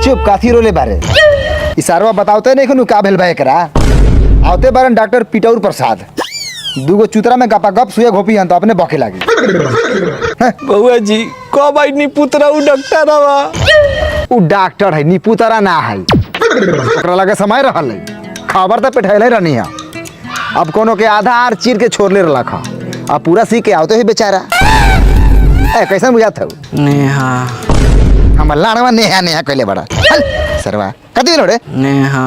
चुप काथी रोले बारे इशारा बताते नहीं खनु का भेल भाई करा आवते बारन डॉक्टर पिटौर प्रसाद दूगो चुतरा में गपा गप सुए घोपी हन तो अपने बखे लागी बउआ जी कब आई नी पुतरा उ डॉक्टर हवा उ डॉक्टर है नी पुतरा ना है ओकरा लगे समय रहल है खबर तो पिठाइले रहनी है अब कोनो के आधा आर चीर के छोड़ ले रखा अब पूरा सी के आवते ही बेचारा ए कैसा बुझात हो नेहा हम लाड़वा नेहा नेहा कहले बड़ा सरवा कदी रे नेहा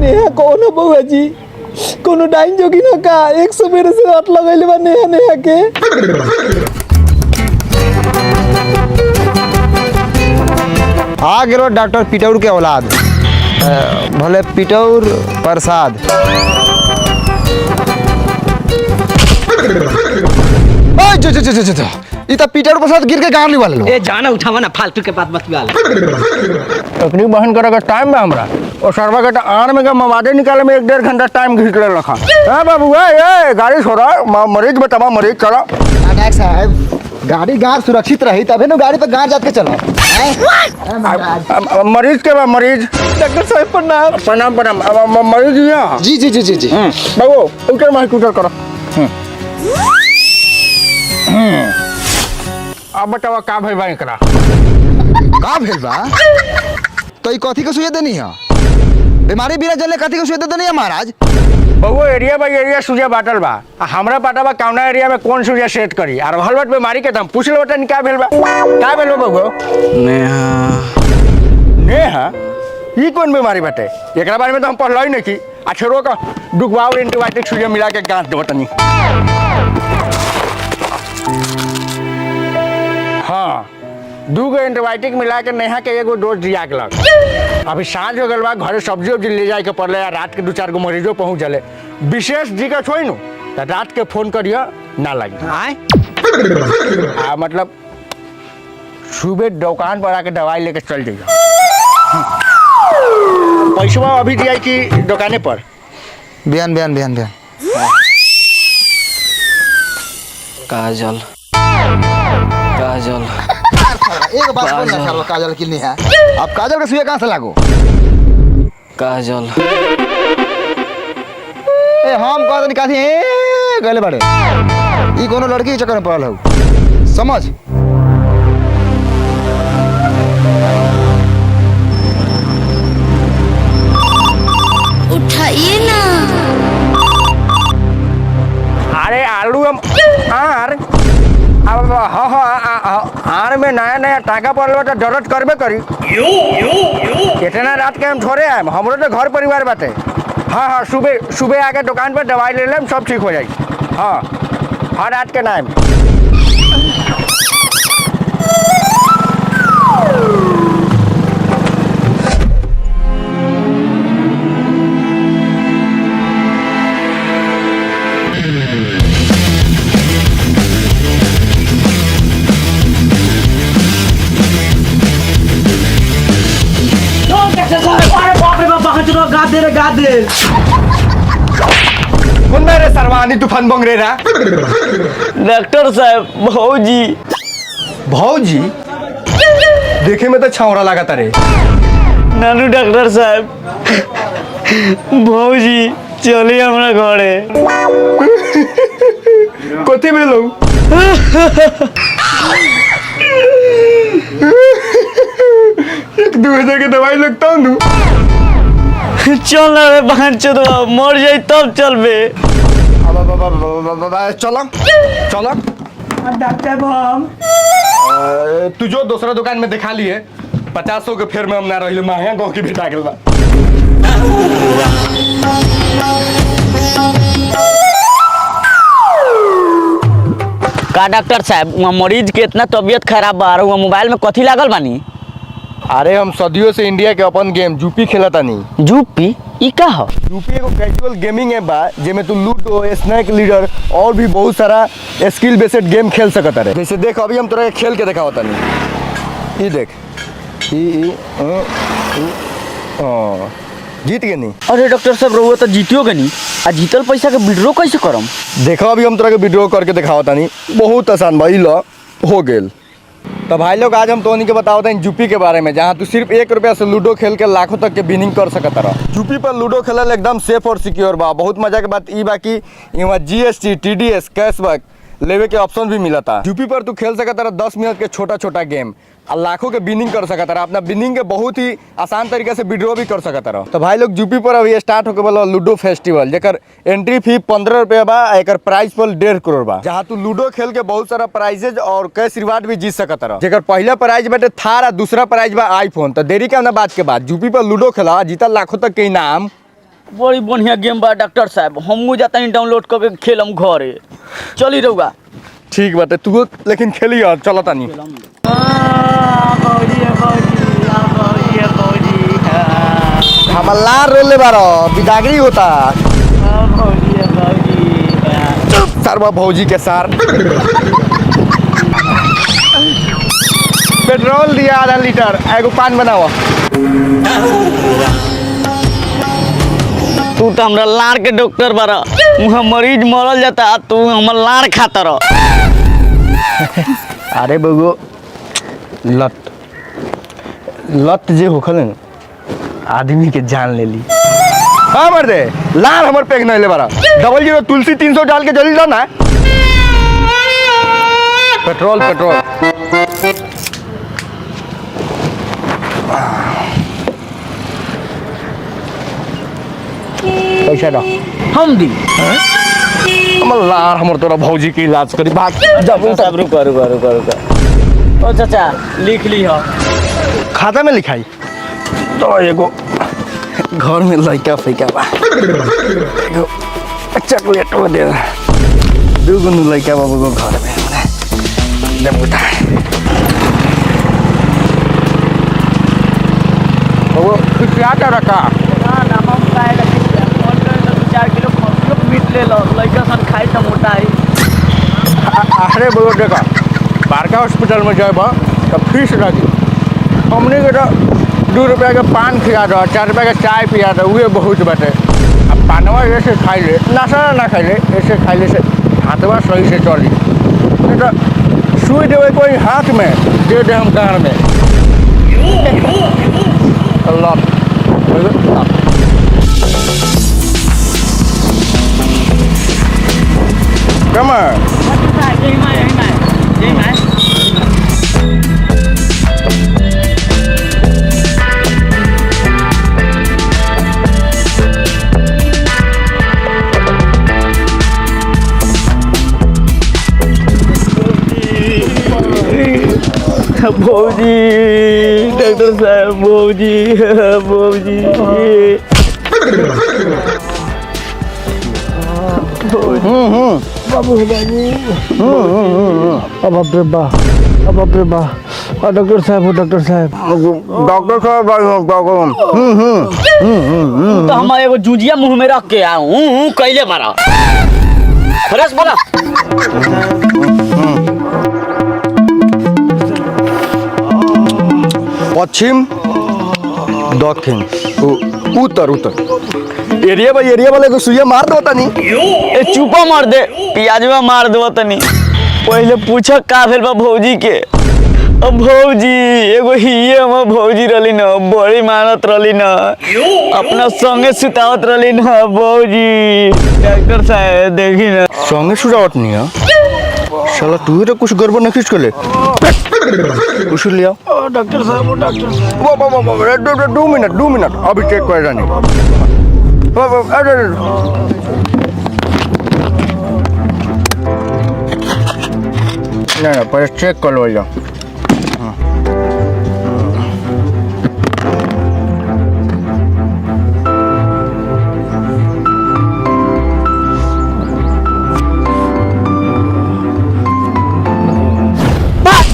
नेहा कौन है बउआ जी कोनो डाइन जोगी ना का 100 मेरे से हाथ लगैले बा नेहा नेहा के आ गेलो डॉक्टर पिटौर के औलाद भले पिटौर प्रसाद ओए जो जो जो जो जो ई त पिटौर प्रसाद गिर के गाड़ ली वाला ए जाना उठावा ना फालतू के बात मत वाला अपनी बहन करे का टाइम में हमरा और सरवा के आन में का मवादे निकाले में 1.5 घंटा टाइम घिस ले रखा हां बाबू ए गाड़ी छोड़ा मरीज बतावा मरीज चला नायक साहब गाड़ी गाड़ सुरक्षित रही तबे न गाड़ी पे गाड़ जात के चला मरीज के बा मरीज डॉक्टर साहब प्रणाम प्रणाम मरीज यहाँ जी जी जी जी जी बाबू उतर माइक उतर करो अब बतावा का भाई भाई करा का भेल बा तो ई कथी के सुइया देनी है बीमारी बिना जले कथी के सुइया देनी है महाराज बबू एरिया बाई एरिया सुइया बाटल बा हमरा पता बा कौना एरिया में कौन सुइया सेट करी और हलवट बीमारी के हम पूछ ले बटन का भेल बा बबू नेहा नेहा ई कौन बीमारी बाटे एकरा बारे में तो हम पढ़ल नहीं की अच्छा रोक डुकवाओ एंटीबायोटिक सुइया मिला के गांठ दे बटनी हाँ 2 गो एंटीबायोटिक मिला के नेहा के एगो डोज दिया के लग अभी साँझ हो गल बा घरे सब्जी उब्जी ले जाए के पड़ले रात के 2-4 गो मरीजों पहुँच जले विशेष दिक्कत होई नु तो रात के फोन करिए ना लगी मतलब सुबह दुकान पर आके दवाई लेके चल जाइए पैसा अभी दिया कि दुकाने पर बयान बयान बयान बयान काजल काजल एक बात बोल ना सालो काजल की नहीं है अब काजल का सुइया कहां से लागो काजल ए हम कह दनी काथी गले बड़े ई कोनो लड़की के चक्कर में पड़ल हो समझ उठाइए ना अरे आलू हम आर अब आर में नया नया टाका पड़ल तो जरूरत करबे करी इतना रात के हम छोड़े आए हमरो तो घर परिवार बाटे हाँ हाँ सुबह सुबह आके दुकान पर दवाई ले लेम सब ठीक हो जाए हाँ हाँ रात के टाइम गादे कौन मेरे सरवानी तूफान बंगरे रा डॉक्टर साहब भौजी भौजी देखे में तो छावड़ा लगा रे नानू डॉक्टर साहब भौजी चली हमरा घरे कथी में लो एक 2000 के दवाई लगता हूँ चल ना रे बहन चोदवा मर जाई तब चलबे चलो चलो डॉक्टर हम तू जो दूसरा दुकान में दिखा लिए 50 के फेर में हम ना रही महंगा गाँव की भेटा गल बा का डॉक्टर साहब वहाँ मरीज के इतना तबीयत खराब बा और मोबाइल में कथी लागल बानी अरे हम सदियों से इंडिया के अपन गेम जूपी खेलता नहीं जूपी ई का हो यूपी एगो कैजुअल गेमिंग ऐप बा जेमे तू लूडो स्नैक लीडर और भी बहुत सारा स्किल बेस्ड गेम खेल सकता है जैसे देख अभी हम तोरा खेल के दिखावता नहीं ये देख जीत गए नहीं अरे डॉक्टर साहब रहुआ तो जीतियो गनी आ जीतल पैसा के विड्रॉ कैसे करम? देखो अभी हम तरह के वीडियो करके दिखावा तानी, बहुत आसान भाई लो हो गेल। तो भाई लोग आज हम तोनी के बतावत हैं यूपी के बारे में, जहाँ तू सिर्फ 1 रुपया से लूडो खेल के लाखों तक के विनिंग कर सकत रह। यूपी पर लूडो खेलल एकदम सेफ और सिक्योर बा। बहुत मजा के बात ई बा कि यहाँ GST TDS कैशबैक लेवे के ऑप्शन भी मिला था। यूपी पर तू खेल सकत रह 10 मिनट के छोटा छोटा गेम और लाखों के विनिंग कर सकत रह। अपना विनिंग के बहुत ही आसान तरीके से विड्रॉ भी कर सकत रह। तो भाई लोग यूपी पर अभी स्टार्ट होके वाला लूडो फेस्टिवल, जेकर एंट्री फी 15 रुपया बा, एकर प्राइस पर 1.5 करोड़ बा, जहाँ तू लूडो खेल के बहुत सारा प्राइजेज और कैश रिवार्ड भी जीत सकत रह। जेकर पहला प्राइज बाटे थार और दूसरा प्राइज बा आईफोन। तो देरी के ना बात के बाद यूपी पर लूडो खेला, जीता लाखों तक के इनाम। बड़ी बढ़िया गेम बा डॉक्टर साहब, हमहू जाता नहीं डाउनलोड करके खेलम घरे। चली रहुआ। ठीक बाटे तू लेकिन खेली चलो तानी। हमला रोले बारो बिदागरी होता सरवा भौजी के सार। पेट्रोल दिया आधा लीटर, एगो पान बनाओ। तू तो हमरा लार के डॉक्टर बारा, वहाँ मरीज मरल जाता तू हमर लार खाता रह। अरे बगो लत लत जे होखल न आदमी के जान ले ली। हाँ मर दे लार हमर पेग नहीं ले बारा। 00 तुलसी 300 डाल के जल्दी जाना। पेट्रोल पेट्रोल पैसा दो हम दी हमर लार हमर तोरा भौजी के इलाज करी बात। डॉक्टर साहब रुको। ओ चाचा लिख ली हो खाता में लिखाई तो एगो घर में लड़का फैका बा, एगो चॉकलेट वो दे दूगो लड़का बा वो घर में दे बुता। वो क्या कर रखा ना हम खाए लगे 4 किलो मीट ले लो, लड़का सन खाई तो मोटा है। अरे बोलो देखा बारका हॉस्पिटल में जाए बा तब फीस लगी। हमने के तो 2 रुपया के पान खिला दो, 4 रुपया के चाय पिया दो, वही बहुत बाटे। अब पानवा ऐसे खाई ले नशा ना खाई ले, ऐसे खाई ले से हाथवा सही से चली। नहीं तो सुई देवे कोई हाथ में दे दे हम कार में। अल्लाह कमर भौजी डॉक्टर साहब भौजी भौजी बाबू अब रे बा डॉक्टर साहब डॉक्टर साहब तो हम एगो जूजिया मुंह में रख के आऊँ कैले मारा फ्रेश बोला। पश्चिम दक्षिण उत्तर उत्तर एरिया वाले को सुइया मार दो तनी। ए चुपा मार दे, पियाजवा मार दो तनी। पहले पूछ का भेल बा भौजी के। अब भौजी एगो हिये हम भौजी रहली न, बड़ी मेहनत रहली न, अपना संगे सुतावत रहली न भौजी। डॉक्टर साहब देखी न संगे सुजावट नहीं है साला, तू तो कुछ गड़बड़ नहीं कर ले। कुछ लिया डॉक्टर साहब वो 2 मिनट अभी चेक कर जाने। नहीं पहले चेक कर लो भैया।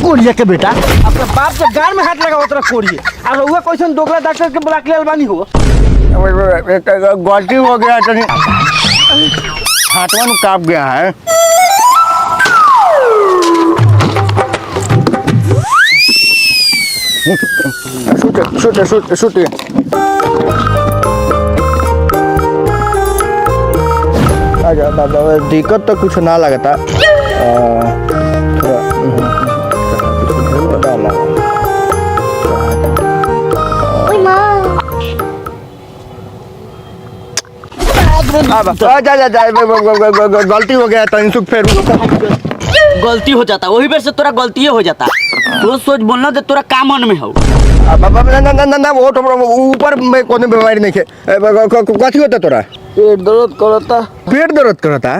कोरिया के बेटा अपना बाप के गार में हाथ लगा उतरा कोरिए और हुआ कैसन दोगला डॉक्टर के बुला के ले अलबानी हो। गलती हो गया तो हाथवा काप गया है। शूट अच्छा बाबा दिक्कत तो कुछ ना लगता गलती हो गया तो इनसुख फिर गलती हो जाता वही बेर से तोरा गलती हो जाता सोच सोच बोलना दे तोरा का मन में हो ना वो तो ऊपर में कोनो बीमारी नहीं है कथी होता तोरा पेट दर्द करता पेट दर्द करता